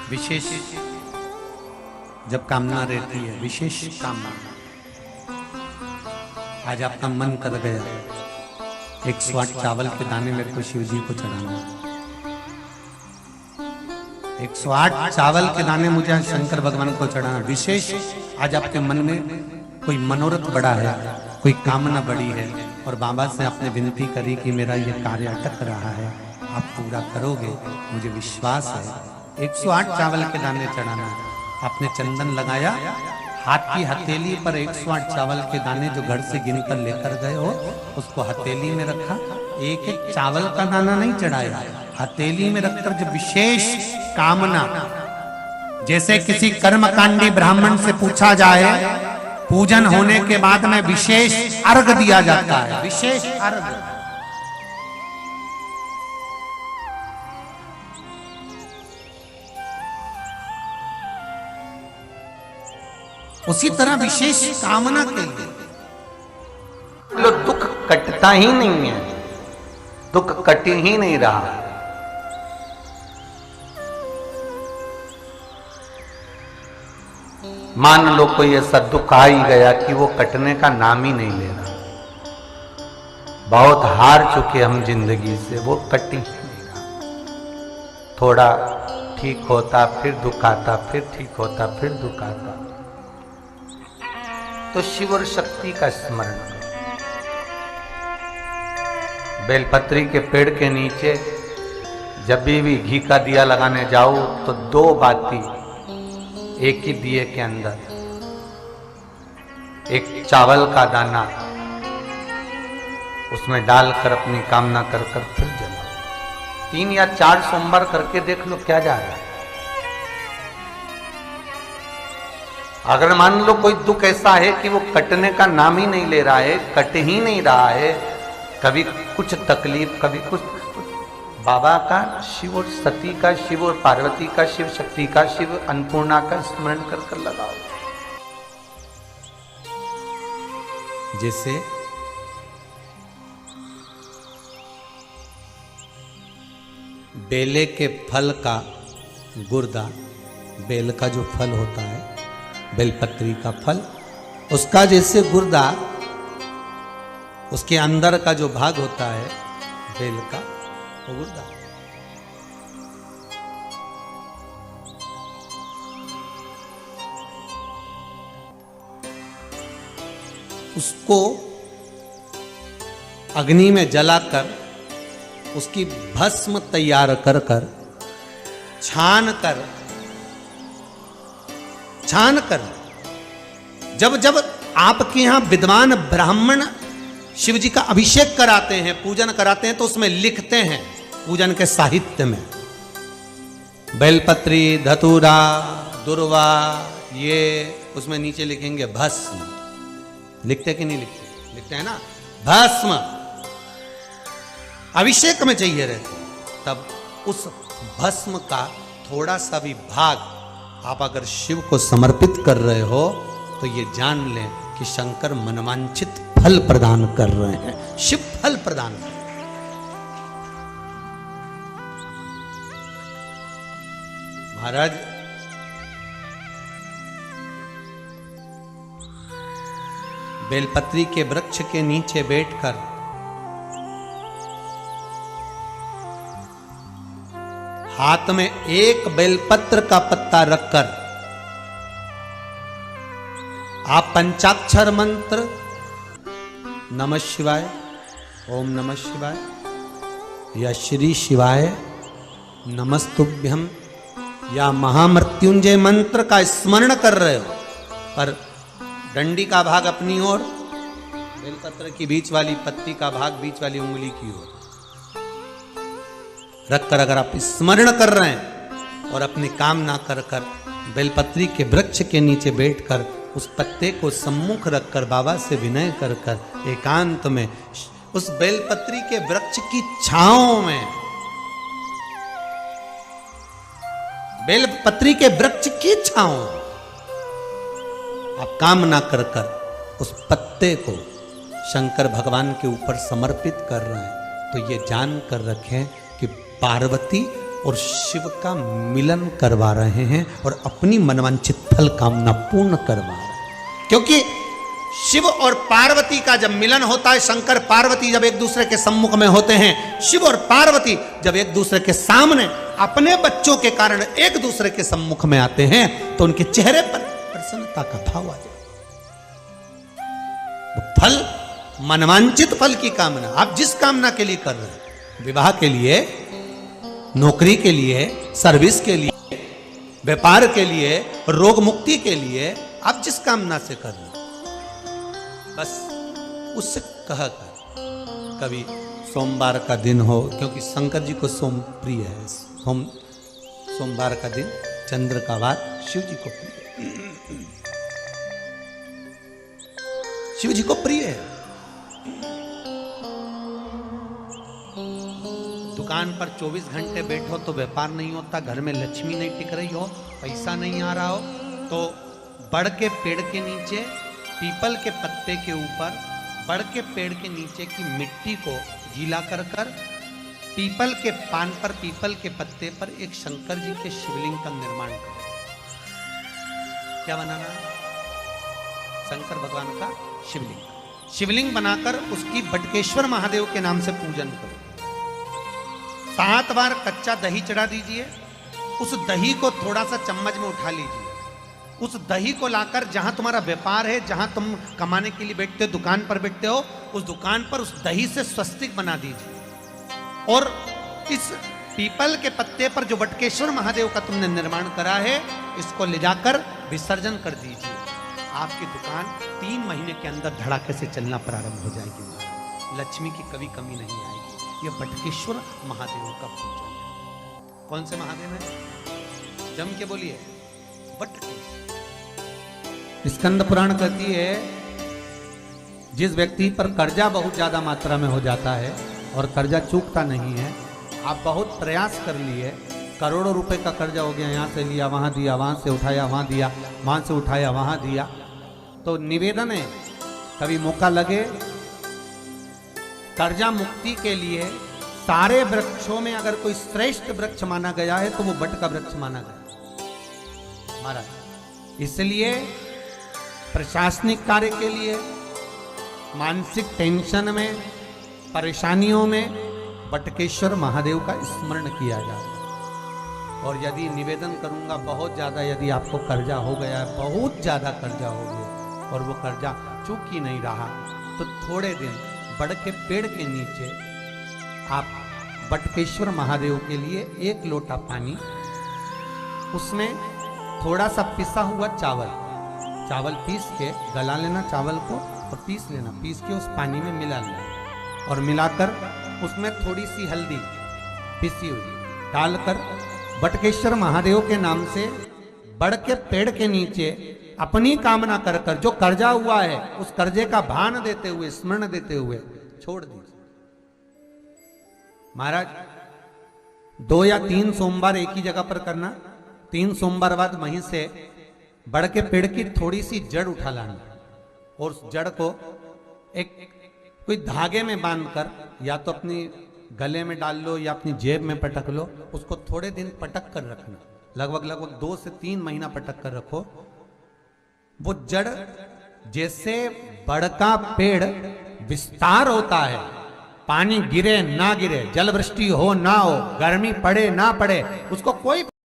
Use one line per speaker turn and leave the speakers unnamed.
विशेष जब कामना रहती है, विशेष कामना, आज आपका मन कर गया 108 चावल के दाने मेरे को शिव जी को चढ़ाना, 108 चावल के दाने मुझे आज शंकर भगवान को चढ़ाना। विशेष आज आपके मन में कोई मनोरथ बड़ा है, कोई कामना बड़ी है और बाबा से आपने विनती करी कि मेरा ये कार्य अटक रहा है, आप पूरा करोगे, मुझे विश्वास है। 108 चावल के दाने चढ़ाना, आपने चंदन लगाया, हाथ की हथेली पर 108 चावल के दाने जो घर से गिनकर लेकर गए हो उसको हथेली में रखा। एक एक चावल का दाना नहीं चढ़ाया, हथेली में रखकर जो विशेष कामना, जैसे किसी कर्मकांडी ब्राह्मण से पूछा जाए पूजन होने के बाद में विशेष अर्घ दिया जाता है, विशेष अर्घ, उसी तरह विशेष कामना के लिए
लो दुख कटता ही नहीं है, दुख कट ही नहीं रहा। मान लो कोई ऐसा दुख आ ही गया कि वो कटने का नाम ही नहीं ले रहा, बहुत हार चुके हम जिंदगी से, वो कट ही नहीं रहा। थोड़ा ठीक होता फिर दुख आता, फिर ठीक होता फिर दुख आता। तो शिव और शक्ति का स्मरण करो। बेलपत्री के पेड़ के नीचे जब भी घी का दिया लगाने जाओ तो 2 बाती एक ही दिए के अंदर, एक चावल का दाना उसमें डालकर अपनी कामना कर फिर जलाओ। 3 या 4 सोमवार करके देख लो क्या जा रहा है। अगर मान लो कोई दुख ऐसा है कि वो कटने का नाम ही नहीं ले रहा है, कट ही नहीं रहा है, कभी कुछ तकलीफ कभी कुछ, बाबा का, शिव और सती का, शिव और पार्वती का, शिव शक्ति का, शिव अन्नपूर्णा का स्मरण कर लगाओ।
जैसे बेले के फल का गुर्दा, बेल का जो फल होता है, बेलपत्री का फल, उसका जैसे गुर्दा, उसके अंदर का जो भाग होता है बेल का, वो गुर्दा, उसको अग्नि में जलाकर उसकी भस्म तैयार कर छान कर जब जब आपके यहां विद्वान ब्राह्मण शिव जी का अभिषेक कराते हैं, पूजन कराते हैं, तो उसमें लिखते हैं पूजन के साहित्य में बेलपत्री, धतूरा, दुर्वा, ये उसमें नीचे लिखेंगे भस्म। लिखते कि नहीं लिखते? लिखते हैं ना, भस्म अभिषेक में चाहिए रहते। तब उस भस्म का थोड़ा सा भी भाग आप अगर शिव को समर्पित कर रहे हो तो ये जान लें कि शंकर मनवांछित फल प्रदान कर रहे हैं, शिव फल प्रदान कर रहे हैं। महाराज, बेलपत्री के वृक्ष के नीचे बैठकर हाथ में एक बेलपत्र का पत्ता रखकर आप पंचाक्षर मंत्र नमः शिवाय, ओम नमः शिवाय या श्री शिवाय नमस्तुभ्यम या महामृत्युंजय मंत्र का स्मरण कर रहे हो, पर डंडी का भाग अपनी ओर, बेलपत्र की बीच वाली पत्ती का भाग बीच वाली उंगली की ओर रखकर अगर आप स्मरण कर रहे हैं और अपनी कामना कर बेलपत्री के वृक्ष के नीचे बैठकर उस पत्ते को सम्मुख रखकर बाबा से विनय कर एकांत में उस बेलपत्री के वृक्ष की छांव में, बेलपत्री के वृक्ष की छांव आप कामना कर उस पत्ते को शंकर भगवान के ऊपर समर्पित कर रहे हैं, तो ये जान कर रखें कि पार्वती और शिव का मिलन करवा रहे हैं और अपनी मनवांछित फल कामना पूर्ण करवा रहे हैं। क्योंकि शिव और पार्वती का जब मिलन होता है, शंकर पार्वती जब एक दूसरे के सम्मुख में होते हैं, शिव और पार्वती जब एक दूसरे के सामने अपने बच्चों के कारण एक दूसरे के सम्मुख में आते हैं, तो उनके चेहरे पर प्रसन्नता का भाव आ जाए। फल, मनवांचित फल की कामना आप जिस कामना के लिए कर रहे हैं, विवाह के लिए, नौकरी के लिए, सर्विस के लिए, व्यापार के लिए, रोग मुक्ति के लिए, आप जिस कामना से कर रहे हैं, बस उससे कहा कर। कभी सोमवार का दिन हो, क्योंकि शंकर जी को सोम प्रिय है, सोमवार का दिन, चंद्र का वार शिव जी को प्रिय है, शिव जी को प्रिय है। दुकान पर 24 घंटे बैठो तो व्यापार नहीं होता, घर में लक्ष्मी नहीं टिक रही हो, पैसा नहीं आ रहा हो, तो बड़ के पेड़ के नीचे, पीपल के पत्ते के ऊपर, बड़ के पेड़ के नीचे की मिट्टी को गीला कर कर पीपल के पान पर, पीपल के पत्ते पर एक शंकर जी के शिवलिंग का निर्माण करो। क्या बनाना है? शंकर भगवान का शिवलिंग। शिवलिंग बनाकर उसकी बटकेश्वर महादेव के नाम से पूजन करो। 7 बार कच्चा दही चढ़ा दीजिए। उस दही को थोड़ा सा चम्मच में उठा लीजिए। उस दही को लाकर जहां तुम्हारा व्यापार है, जहां तुम कमाने के लिए बैठते हो, दुकान पर बैठते हो, उस दुकान पर उस दही से स्वस्तिक बना दीजिए। और इस पीपल के पत्ते पर जो बटकेश्वर महादेव का तुमने निर्माण करा है, इसको ले जाकर विसर्जन कर दीजिए। आपकी दुकान 3 महीने के अंदर धड़ाके से चलना प्रारंभ हो जाएगी। लक्ष्मी की कभी कमी नहीं आएगी। यह बटकेश्वर महादेव का पूजन है। कौन से महादेव है? जम के बोलिए, बटकेश्वर। स्कंद पुराण कहती है, जिस व्यक्ति पर कर्जा बहुत ज्यादा मात्रा में हो जाता है और कर्जा चूकता नहीं है, आप बहुत प्रयास कर लिए, करोड़ों रुपए का कर्जा हो गया, यहाँ से लिया वहाँ दिया, वहाँ से उठाया वहाँ दिया, वहाँ से उठाया वहाँ दिया, तो निवेदन है, कभी मौका लगे, कर्जा मुक्ति के लिए सारे वृक्षों में अगर कोई श्रेष्ठ वृक्ष माना गया है तो वो बट का वृक्ष माना गया महाराज। इसलिए प्रशासनिक कार्य के लिए, मानसिक टेंशन में, परेशानियों में बटकेश्वर महादेव का स्मरण किया जाए। और यदि निवेदन करूंगा, बहुत ज़्यादा यदि आपको कर्जा हो गया है, बहुत ज़्यादा कर्जा हो गया और वो कर्जा चूक ही नहीं रहा, तो थोड़े दिन बड़ के पेड़ के नीचे आप बटकेश्वर महादेव के लिए 1 लोटा पानी, उसमें थोड़ा सा पिसा हुआ चावल पीस के गला लेना, चावल को और पीस लेना, पीस के उस पानी में मिला लेना और मिलाकर उसमें थोड़ी सी हल्दी पिसी हुई डालकर बटकेश्वर महादेव के नाम से बड़ के पेड़ के नीचे अपनी कामना कर कर जो कर्जा हुआ है उस कर्जे का भान देते हुए, स्मरण देते हुए छोड़ दीजिए। महाराज 2 या 3 सोमवार एक ही जगह पर करना। 3 सोमवार बाद वहीं से बड़ के पेड़ की थोड़ी सी जड़ उठा लाना और उस जड़ को एक कोई धागे में बांधकर या तो अपनी गले में डाल लो या अपनी जेब में पटक लो, उसको थोड़े दिन पटक कर रखना, लगभग 2 से 3 महीना पटक कर रखो। वो जड़ जैसे बड़ का पेड़ विस्तार होता है, पानी गिरे ना गिरे, जल वृष्टि हो ना हो, गर्मी पड़े ना पड़े, उसको कोई